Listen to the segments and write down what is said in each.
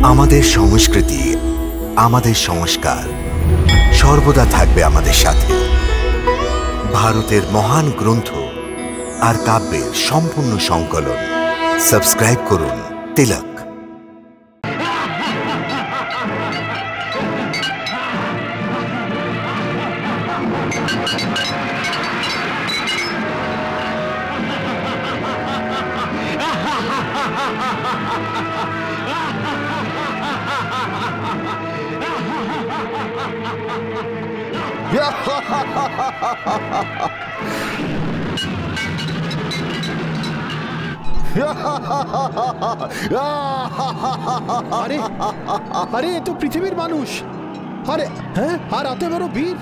আমাদের সংস্কৃতি, আমাদের সংস্কার সর্বদা থাকবে আমাদের সাথে। ভারতের মহান গ্রন্থ আর কাব্যের সম্পূর্ণ সংকলন। সাবস্ক্রাইব করুন তিলক। আরে আরে এ তো পৃথিবীর মানুষ। আরে হ্যাঁ, আর এত বড় বীর।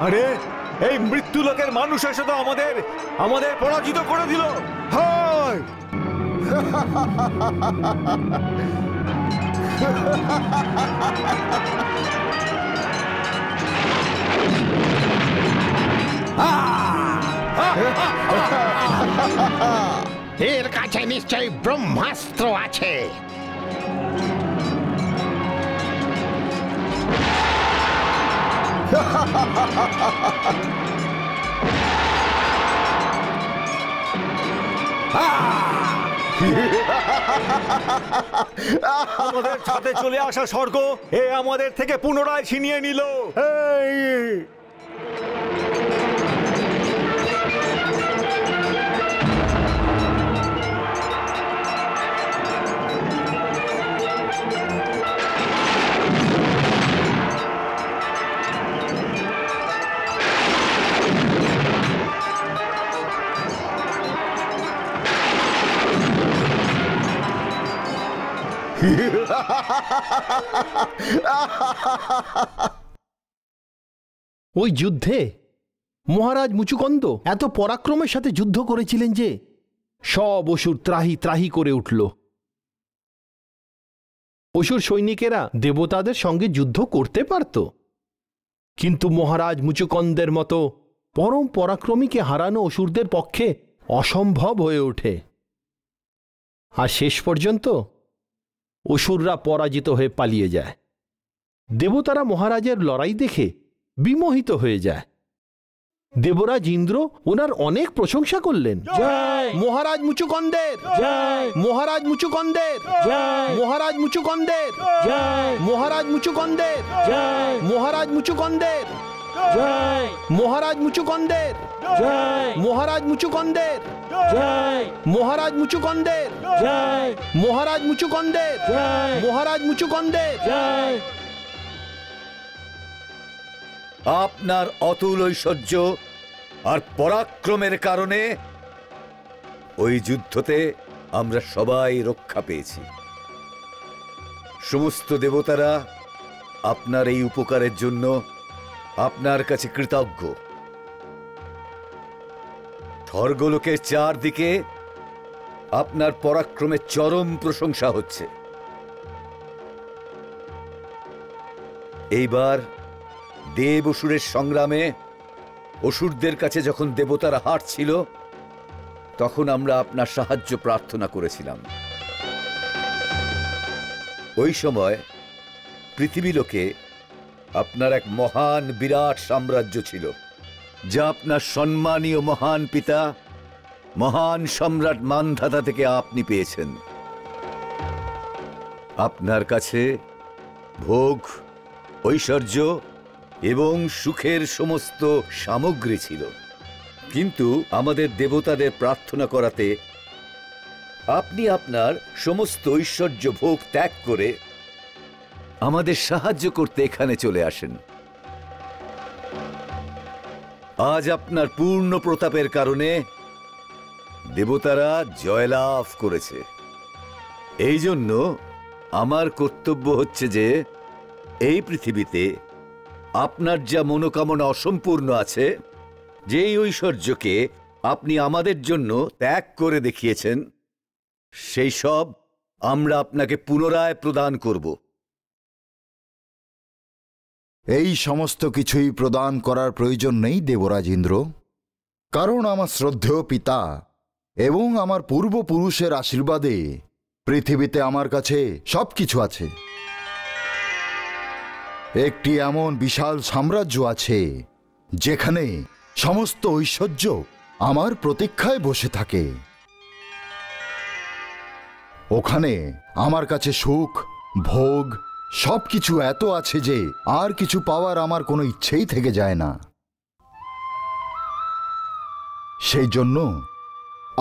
আরে এই মৃত্যু লোকের মানুষ এসে তো আমাদের পরাজিত করে দিল। হায় এর কাছে নিশ্চয়ই ব্রহ্মাস্ত্র আছে। আমাদের ছাদে চলে আসা স্বর্গ এ আমাদের থেকে পুনরায় ছিনিয়ে নিল। ওই যুদ্ধে মহারাজ মুচুকুন্দ এত পরাক্রমের সাথে যুদ্ধ করেছিলেন যে সব অসুর ত্রাহি ত্রাহি করে উঠল। অসুর সৈনিকেরা দেবতাদের সঙ্গে যুদ্ধ করতে পারত, কিন্তু মহারাজ মুচুকুন্দের মতো পরম পরাক্রমীকে হারানো অসুরদের পক্ষে অসম্ভব হয়ে ওঠে। আর শেষ পর্যন্ত অসুররা পরাজিত হয়ে পালিয়ে যায়। দেবতারা মহারাজের লড়াই দেখে বিমোহিত হয়ে যায়। দেবরাজ ইন্দ্র ওনার অনেক প্রশংসা করলেন। মহারাজ মুচুকুন্দের জয়, মহারাজ মুচুকুন্দের জয়, মহারাজ মুচুকুন্দের জয়, মহারাজ মুচুকুন্দের জয়, মহারাজ মুচুকুন্দের জয়, মহারাজ মুচুকুন্দের জয়, মহারাজ মুচুকুন্দের জয়, মহারাজ মুচুকুন্দের জয়, মহারাজ মুচুকুন্দের জয়, মহারাজ মুচুকুন্দের জয়। আপনার অতুল ঐশ্বর্য আর পরাক্রমের কারণে ওই যুদ্ধতে আমরা সবাই রক্ষা পেয়েছি। সমস্ত দেবতারা আপনার এই উপকারের জন্য আপনার কাছে কৃতজ্ঞ। স্বর্গলোকের চারদিকে আপনার পরাক্রমের চরম প্রশংসা হচ্ছে। এইবার দেব অসুরের সংগ্রামে অসুরদের কাছে যখন দেবতারা হারছিল, তখন আমরা আপনার সাহায্য প্রার্থনা করেছিলাম। ওই সময় পৃথিবীলোকে আপনার এক মহান বিরাট সাম্রাজ্য ছিল, যা আপনার সম্মানীয় মহান পিতা মহান সম্রাট মান্ধাতা থেকে আপনি পেয়েছেন। আপনার কাছে ভোগ, ঐশ্বর্য এবং সুখের সমস্ত সামগ্রী ছিল, কিন্তু আমাদের দেবতাদের প্রার্থনা করাতে আপনি আপনার সমস্ত ঐশ্বর্য ভোগ ত্যাগ করে আমাদের সাহায্য করতে এখানে চলে আসেন। আজ আপনার পূর্ণ প্রতাপের কারণে দেবতারা জয়লাভ করেছে। এই জন্য আমার কর্তব্য হচ্ছে যে এই পৃথিবীতে আপনার যা মনোকামনা অসম্পূর্ণ আছে, যেই ঐশ্বর্যকে আপনি আমাদের জন্য ত্যাগ করে দেখিয়েছেন, সেই সব আমরা আপনাকে পুনরায় প্রদান করব। এই সমস্ত কিছুই প্রদান করার প্রয়োজন নেই দেবরাজ ইন্দ্র, কারণ আমার শ্রদ্ধেয় পিতা এবং আমার পূর্বপুরুষের আশীর্বাদে পৃথিবীতে আমার কাছে সবকিছু আছে। একটি এমন বিশাল সাম্রাজ্য আছে যেখানে সমস্ত ঐশ্বর্য আমার প্রতীক্ষায় বসে থাকে। ওখানে আমার কাছে সুখ, ভোগ সবকিছু এত আছে যে আর কিছু পাওয়ার আমার কোনো ইচ্ছেই থেকে যায় না। সেই জন্য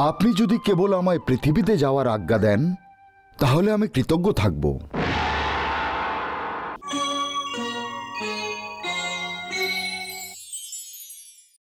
আপনি যদি কেবল আমায় পৃথিবীতে যাওয়ার আজ্ঞা দেন, তাহলে আমি কৃতজ্ঞ থাকব।